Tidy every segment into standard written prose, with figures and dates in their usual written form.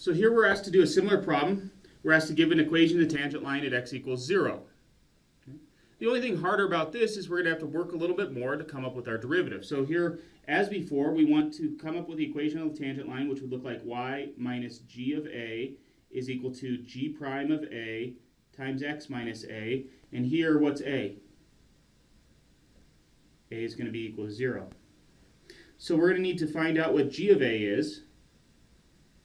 So here we're asked to do a similar problem. We're asked to give an equation to the tangent line at x equals 0. Okay. The only thing harder about this is we're going to have to work a little bit more to come up with our derivative. So here, as before, we want to come up with the equation of the tangent line, which would look like y minus g of a is equal to g prime of a times x minus a. And here, what's a? A is going to be equal to 0. So we're going to need to find out what g of a is.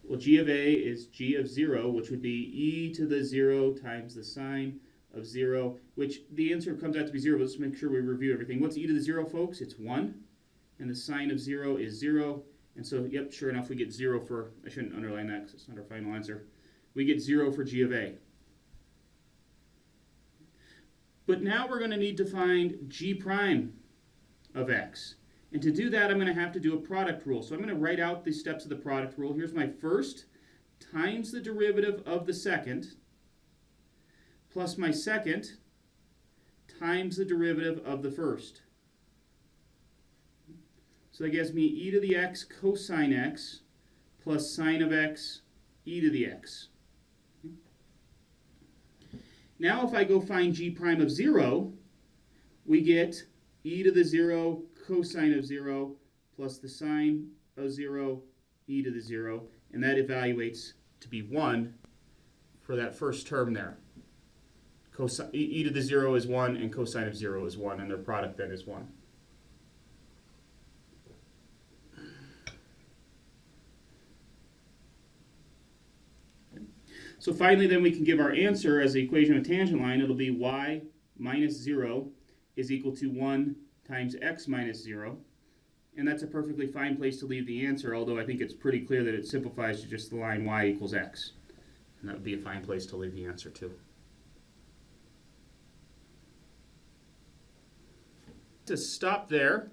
Well, g of a is g of 0, which would be e to the 0 times the sine of 0, which the answer comes out to be 0. But let's make sure we review everything. What's e to the 0, folks? It's 1. And the sine of 0 is 0. And so, yep, sure enough, we get 0 for, I shouldn't underline that because it's not our final answer. We get 0 for g of a. But now we're going to need to find g prime of x. And to do that, I'm going to have to do a product rule. So I'm going to write out the steps of the product rule. Here's my first times the derivative of the second plus my second times the derivative of the first. So that gives me e to the x cosine x plus sine of x e to the x. Now if I go find g prime of 0, we get e to the 0 cosine of 0 plus the sine of 0 e to the 0, and that evaluates to be 1 for that first term there. E to the 0 is 1 and cosine of 0 is 1, and their product then is 1. So finally then we can give our answer as the equation of a tangent line. It'll be y minus 0 is equal to 1 times x minus 0. And that's a perfectly fine place to leave the answer, although I think it's pretty clear that it simplifies to just the line y equals x. And that would be a fine place to leave the answer too. To stop there.